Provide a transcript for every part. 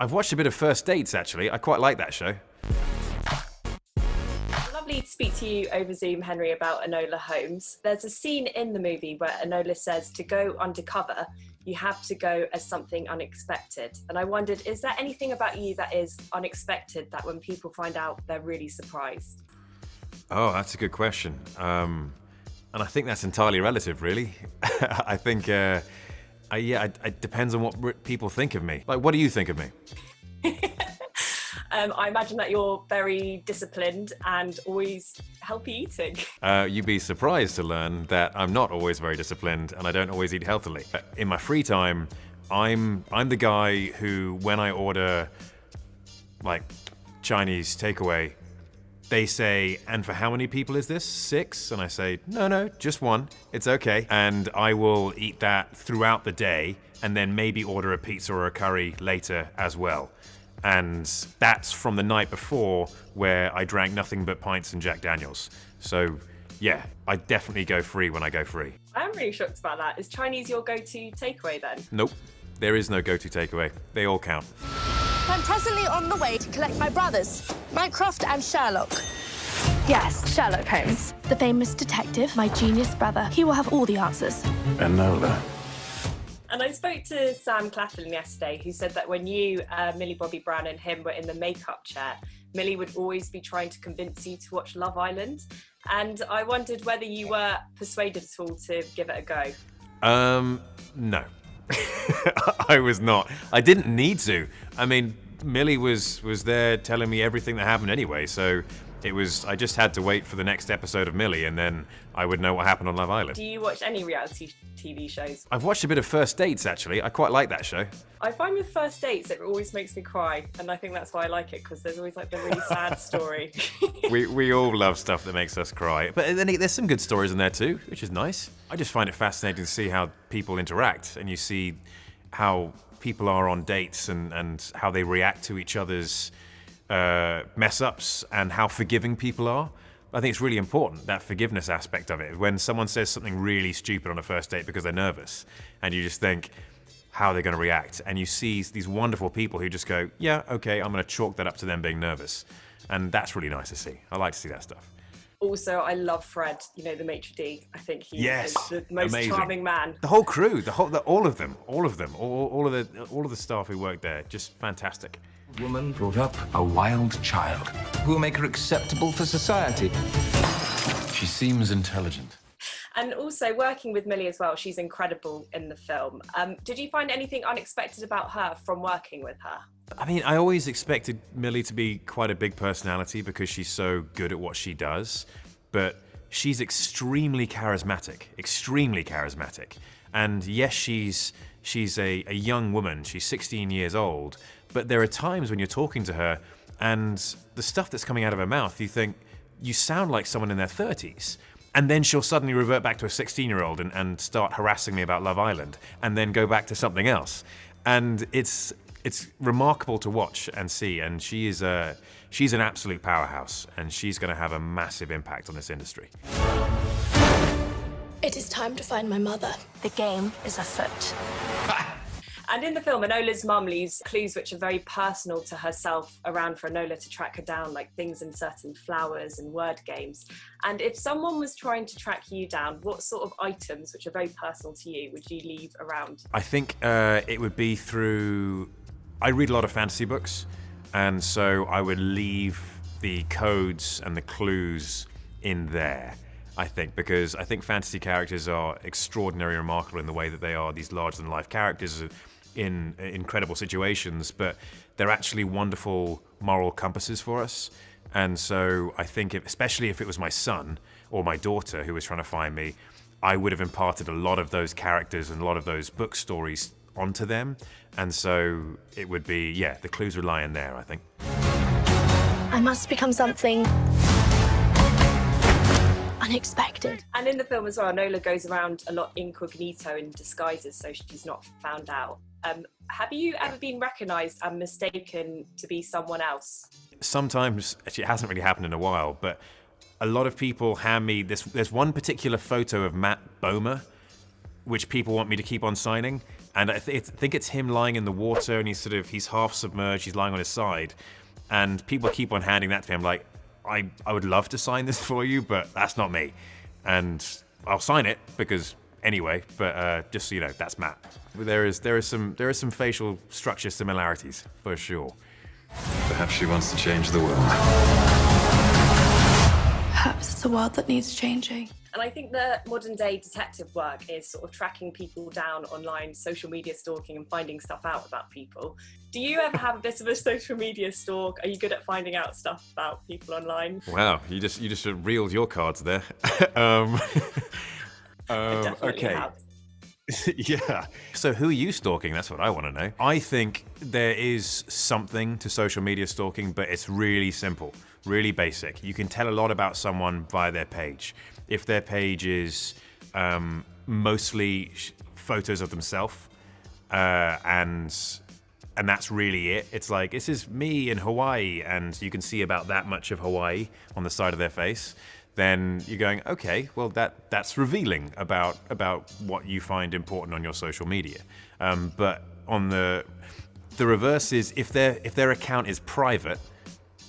I've watched a bit of First Dates, actually. I quite like that show. Lovely to speak to you over Zoom, Henry, about Enola Holmes. There's a scene in the movie where Enola says to go undercover, you have to go as something unexpected. And I wondered, is there anything about you that is unexpected that when people find out, they're really surprised? Oh, that's a good question. And I think that's entirely relative, really. I think, it depends on what people think of me. Like, what do you think of me? I imagine that you're very disciplined and always healthy eating. You'd be surprised to learn that I'm not always very disciplined and I don't always eat healthily. In my free time, I'm the guy who, when I order like Chinese takeaway, they say, and for how many people is this? 6? And I say, no, just 1. It's okay. And I will eat that throughout the day and then maybe order a pizza or a curry later as well. And that's from the night before where I drank nothing but pints and Jack Daniels. So yeah, I definitely go free when I go free. I am really shocked about that. Is Chinese your go-to takeaway then? Nope, there is no go-to takeaway. They all count. I'm presently on the way to collect my brothers, Mycroft and Sherlock. Yes, Sherlock Holmes, the famous detective, my genius brother. He will have all the answers. Enola. And I spoke to Sam Claflin yesterday, who said that when you, Millie Bobby Brown and him were in the makeup chair, Millie would always be trying to convince you to watch Love Island. And I wondered whether you were persuaded at all to give it a go. No. I was not. I didn't need to. I mean, Millie was there telling me everything that happened anyway, so I just had to wait for the next episode of Millie and then I would know what happened on Love Island. Do you watch any reality TV shows? I've watched a bit of First Dates, actually. I quite like that show. I find with First Dates, it always makes me cry. And I think that's why I like it, because there's always like the really sad story. We all love stuff that makes us cry. But then there's some good stories in there too, which is nice. I just find it fascinating to see how people interact and you see how people are on dates and how they react to each other's mess-ups and how forgiving people are. I think it's really important, that forgiveness aspect of it. When someone says something really stupid on a first date because they're nervous, and you just think, how are they going to react? And you see these wonderful people who just go, yeah, okay, I'm going to chalk that up to them being nervous. And that's really nice to see. I like to see that stuff. Also, I love Fred, the maitre d'. I think he is the most charming man. The whole crew, all of them, all of the staff who worked there, just fantastic. Woman brought up a wild child who will make her acceptable for society. She seems intelligent. And also working with Millie as well, she's incredible in the film. Did you find anything unexpected about her from working with her? I mean, I always expected Millie to be quite a big personality because she's so good at what she does, but she's extremely charismatic. And yes, she's a young woman, she's 16 years old, but there are times when you're talking to her and the stuff that's coming out of her mouth, you think, you sound like someone in their 30s. And then she'll suddenly revert back to a 16-year-old and start harassing me about Love Island and then go back to something else. And it's remarkable to watch and see, and she's an absolute powerhouse, and she's going to have a massive impact on this industry. It is time to find my mother. The game is afoot. And in the film, Enola's mum leaves clues which are very personal to herself around for Enola to track her down, like things in certain flowers and word games. And if someone was trying to track you down, what sort of items, which are very personal to you, would you leave around? I think it would be through... I read a lot of fantasy books, and so I would leave the codes and the clues in there, I think, because I think fantasy characters are extraordinarily remarkable in the way that they are these larger-than-life characters in incredible situations, but they're actually wonderful moral compasses for us. And so I think, especially if it was my son or my daughter who was trying to find me, I would have imparted a lot of those characters and a lot of those book stories onto them. And so it would be, the clues would lie in there, I think. I must become something unexpected. And in the film as well, Enola goes around a lot incognito in disguises so she's not found out. Have you ever been recognised and mistaken to be someone else? Sometimes, actually it hasn't really happened in a while, but a lot of people hand me this. There's one particular photo of Matt Bomer, which people want me to keep on signing, And I think it's him lying in the water, and he's half submerged. He's lying on his side, and people keep on handing that to me. I'm like, I would love to sign this for you, but that's not me. And I'll sign it because anyway. But just so you know, that's Matt. There is some facial structure similarities for sure. Perhaps she wants to change the world. Perhaps it's a world that needs changing. And I think the modern day detective work is sort of tracking people down online, social media stalking and finding stuff out about people. Do you ever have a bit of a social media stalk? Are you good at finding out stuff about people online? Wow, you just reeled your cards there. Okay. Have. Yeah. So who are you stalking? That's what I want to know. I think there is something to social media stalking, but it's really simple, really basic. You can tell a lot about someone via their page. If their page is mostly photos of themselves, and that's really it. It's like, this is me in Hawaii, and you can see about that much of Hawaii on the side of their face. Then you're going, okay, well that's revealing about what you find important on your social media. But on the reverse is, if their account is private,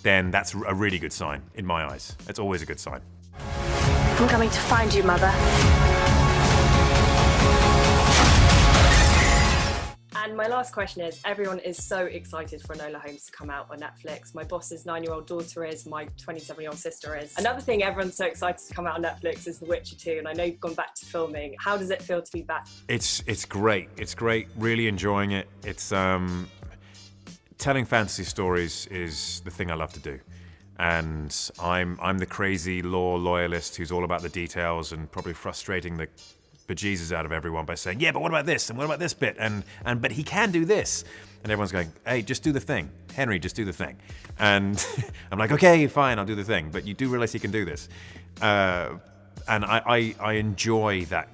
then that's a really good sign in my eyes. It's always a good sign. I'm coming to find you, Mother. And my last question is, everyone is so excited for Enola Holmes to come out on Netflix. My boss's 9-year-old daughter is, my 27-year-old sister is. Another thing everyone's so excited to come out on Netflix is The Witcher 2, and I know you've gone back to filming. How does it feel to be back? It's great. It's great. Really enjoying it. It's telling fantasy stories is the thing I love to do. And I'm the crazy law loyalist who's all about the details and probably frustrating the bejesus out of everyone by saying, yeah, but what about this? And what about this bit? And but he can do this. And everyone's going, hey, just do the thing. Henry, just do the thing. And I'm like, okay, fine, I'll do the thing. But you do realize he can do this. And I enjoy that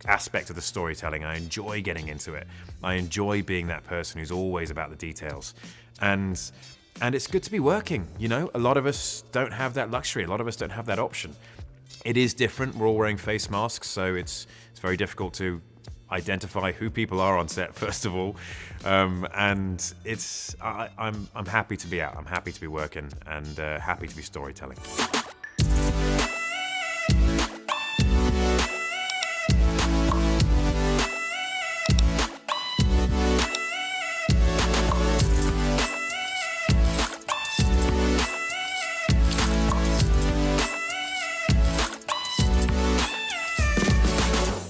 aspect of the storytelling. I enjoy getting into it. I enjoy being that person who's always about the details. And it's good to be working, you know? A lot of us don't have that luxury. A lot of us don't have that option. It is different. We're all wearing face masks, so it's very difficult to identify who people are on set, first of all. And I'm happy to be out. I'm happy to be working, and happy to be storytelling.